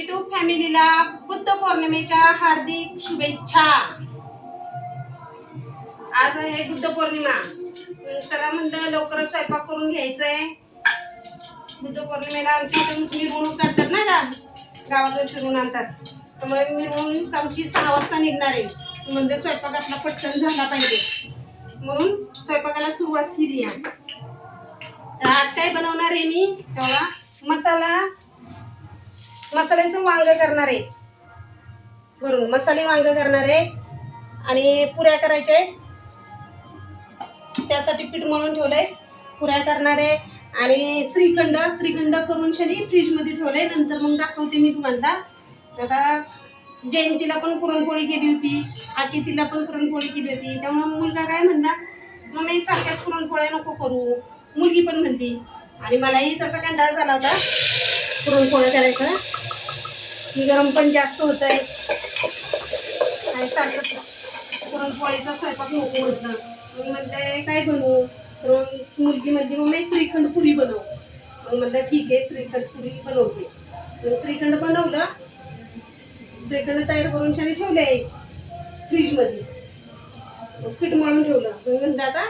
YouTube फॅमिलीला बुद्ध पौर्णिमेच्या हार्दिक शुभेच्छा। आज आहे बुद्ध पौर्णिमा, चला म्हणलं लवकर स्वयंपाक करून घ्यायचंय। बुद्ध पौर्णिमेला आमच्या इथे मिरवणूक करतात ना, गावातून फिरून आणतात, त्यामुळे मिरवणूक आमची 6 वाजता निघणार आहे। म्हणजे स्वयंपाक आपला पटकन झाला पाहिजे म्हणून स्वयंपाकाला सुरुवात केली आहे। तर आज काय बनवणार आहे मी, तेव्हा मसाल्याचं वांग करणार आहे, वरून मसाले वांग करणार आहे आणि पुऱ्या करायच्या आहेत। त्यासाठी पीठ मळून ठेवलंय, पुऱ्या करणार आहे आणि श्रीखंड करून शनी फ्रीज मध्ये ठेवलंय, नंतर मग दाखवते मी तुम्हाला। आता जयंतीला पण पुरणपोळी केली होती, आकितीला पण पुरणपोळी केली होती, त्यामुळे मुलगा काय म्हणला, मम्मी सारख्याच पुरणपोळ्या नको करू, मुलगी पण म्हणती। आणि मलाही तसा कंटाळा झाला होता पुरणपोळ्या करायचा, गरम पण जास्त होत आहे आणि सारखं पुरणपोळीचा स्वयंपाक नको म्हटलं। मग म्हणते काय बनवू, तर मुलगी म्हणते मम्मी श्रीखंड पुरी बनव। मग म्हणलं ठीक आहे, श्रीखंड पुरी बनवते। मग श्रीखंड बनवलं, श्रीखंड तयार करून शाने ठेवले फ्रीज मध्ये, पीठ मळून ठेवलं। मग म्हणलं आता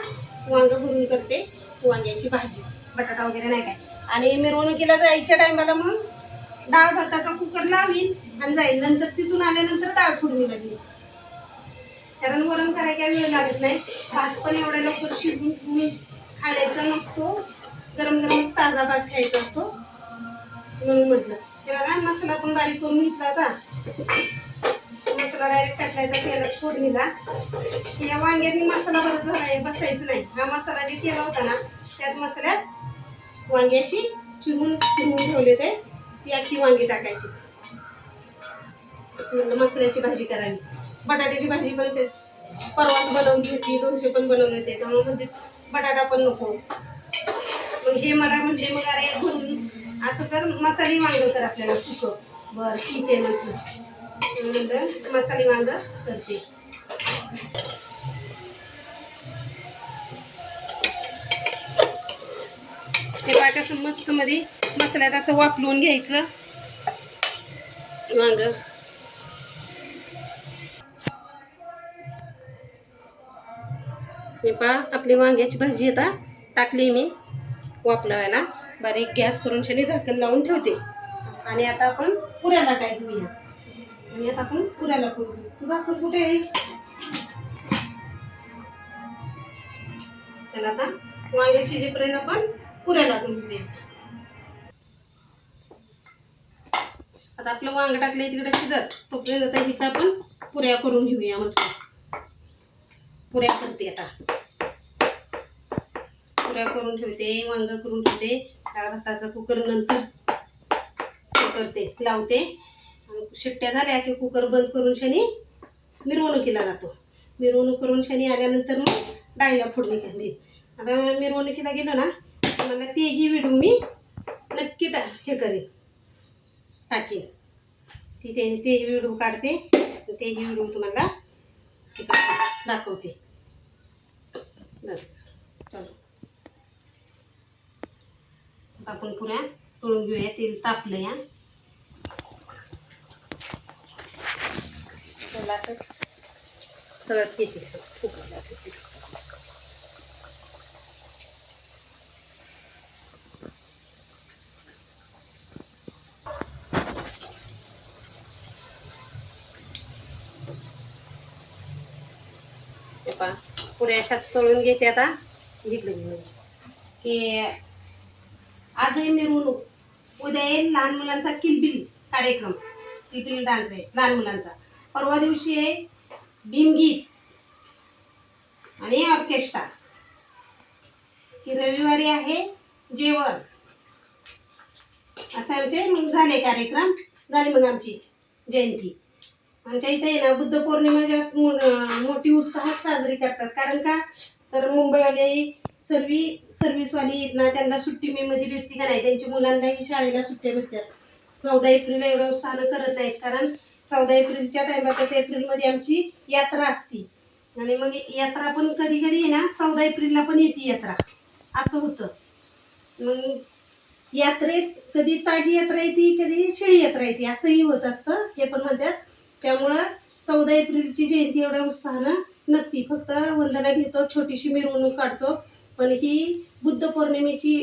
वांग भरून करते, वांग्याची भाजी, बटाटा वगैरे नाही काय। आणि मिरवणुकीला जायच्या टायमाला मग डाळ भाताचा कुकर लावीन आणि जाईल, नंतर तिथून आल्यानंतर डाळ फोडणी लागली, कारण वरण करायला काही वेळ लागत नाही। भात पण एवढ्या लवकर शिजवून खायचा नसतो, गरम गरम ताजा भात खायचा असतो, म्हणून म्हटलं। हे बघा मसाला पण बारीक करून घेतला होता, मसाला डायरेक्ट टाकायचा तेलात फोडणीला। या वांग्यांनी मसाला बरोबर बसायचं नाही, हा मसाला जे केला होता ना त्याच मसाल्यात वांगी अशी चिरून ठेवले, ती अख्खी वांगी टाकायची। मसाल्याची भाजी करावी, बटाट्याची भाजी पण ते परवाच बनवली होती, डोसे पण बनवले होते, त्यामुळे म्हणजे बटाटा पण नको। मग हे मला म्हणजे मग अरे भरून असं कर, मसाली वांग कर आपल्याला सुकं। बरं ठीक आहे म्हटलं, मसाली वांग करते। हे पाय कसं मस्त मध्ये मसाल्यात असं वाफलून घ्यायचं वांग। हे पहा आपली वांग्याची भाजी आता टाकली मी वाफलायला, बारीक गॅस करून शनी झाकण लावून ठेवते। आणि आता आपण पुऱ्याला टाकूया, आणि आता आपण पुऱ्याला टाकू। झाकण कुठे आहे, चला आता वांगे शिजेपर्यंत आपण पुऱ्या लाटून घेऊया। आता आपलं वांग टाकलंय तिकडे शिजत, तोपर्यंत आता इकडे आपण पुऱ्या करून घेऊया। म्हटलं पुऱ्या करते, आता पुऱ्या करून ठेवते, वांग करून ठेवते। डाळ भाताचा कुकर नंतर करते, लावते, शिट्ट्या झाल्या की कुकर बंद करून शनी मिरवणुकीला जातो। मिरवणूक करून शनी आल्यानंतर मग डाळीला फोडणी घालते। आता मिरवणुकीला गेलो ना, मला तेही व्हिडिओ मी नक्की हे करेन, टाकेन, तेही व्हिडिओ काढते, तेही व्हिडिओ तुम्हाला दाखवते। चलो आपण पुऱ्या तळून घेऊया, तेल तापलं या। तळत घेते पुऱ्या अशा तळून घेते। आता घेतलं की आजही मिरवणूक, उद्या येईल लहान मुलांचा किलबिल कार्यक्रम, किलबिल डान्स आहे लहान मुलांचा, परवा दिवशी आहे भीमगीत आणि ऑर्केस्ट्रा, की रविवारी आहे जेवण, असं आमचे मग झाले कार्यक्रम, झाली मग आमची जयंती। आमच्या इथे आहे ना बुद्ध पौर्णिमा जास्त मोठी उत्साहात साजरी करतात, कारण का तर मुंबईवाले सर्व्हिसवाली आहेत ना, त्यांना सुट्टी मे मध्ये भेटते का नाही, त्यांच्या मुलांनाही शाळेला सुट्ट्या भेटतात। 14 एप्रिल एवढं उत्साहानं करत नाहीत, कारण 14 एप्रिलच्या टायमात एप्रिलमध्ये आमची यात्रा असते, आणि मग यात्रा पण कधी कधी आहे ना 14 एप्रिलला पण येते यात्रा, असं होतं। मग यात्रेत कधी ताजी यात्रा येते, कधी शेळी यात्रा येते, असंही होत असतं. हे पण म्हणतात. त्यामुळं 14 एप्रिलची जयंती एवढ्या उत्साहानं नसती, फक्त वंदना घेतो, छोटीशी मिरवणूक काढतो. पण ही बुद्ध पौर्णिमेची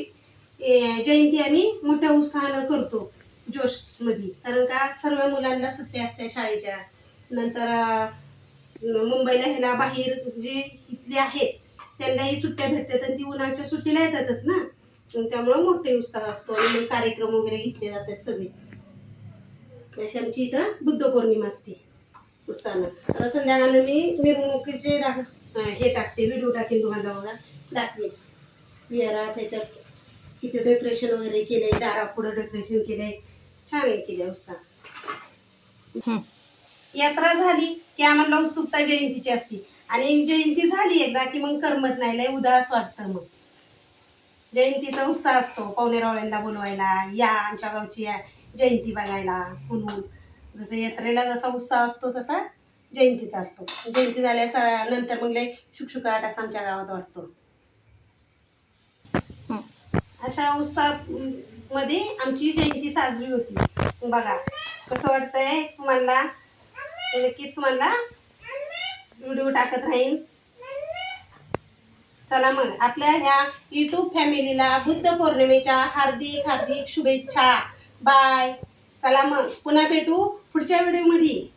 जयंती आम्ही मोठ्या उत्साहानं करतो, जोशमध्ये. कारण का सर्व मुलांना सुट्ट्या असत्या शाळेच्या. नंतर मुंबईला ह्याला बाहेर जे इथले आहेत त्यांनाही सुट्ट्या भेटतात आणि ती उन्हाळ्याच्या सुट्टीला येतातच ना. त्यामुळं मोठे उत्साह असतो आणि मग कार्यक्रम वगैरे घेतले जातात सगळे. अशी आमची इथं बुद्ध पौर्णिमा असते उत्साहानं. आता संध्याकाळी मी मिरवणुकीचे हे टाकते, व्हिडिओ टाकेन तुम्हाला, बघा दाखवेन. विहारा त्याच्यात किती डेकोरेशन वगैरे केलंय, दारापुढं डेकोरेशन केलंय, छान आहे केलंय उत्साह. यात्रा झाली की आम्हाला उत्सुकता जयंतीची असते आणि जयंती झाली एकदा की मग करमत नाही, लय उदास वाटतं. मग जयंतीचा उत्साह असतो, पाहुणेरावळ्यांना बोलवायला या, आमच्या गावची जयंती बघायला म्हणून. जसं यात्रेला जसा उत्साह असतो तसा जयंतीचा असतो. जयंती झाल्या नंतर मग लय शुकशुकाट असं आमच्या गावात वाटतो. अशा उत्साह मध्ये आमची जयंती साजरी होती. बघा कसं वाटतंय तुम्हाला, नक्कीच मला व्हिडिओ टाकत राहीन. चला मग आपल्या ह्या युट्यूब फॅमिलीला बुद्ध पौर्णिमेच्या हार्दिक हार्दिक शुभेच्छा. बाय. चला मग पुन्हा भेटू पुढच्या व्हिडिओ मध्ये.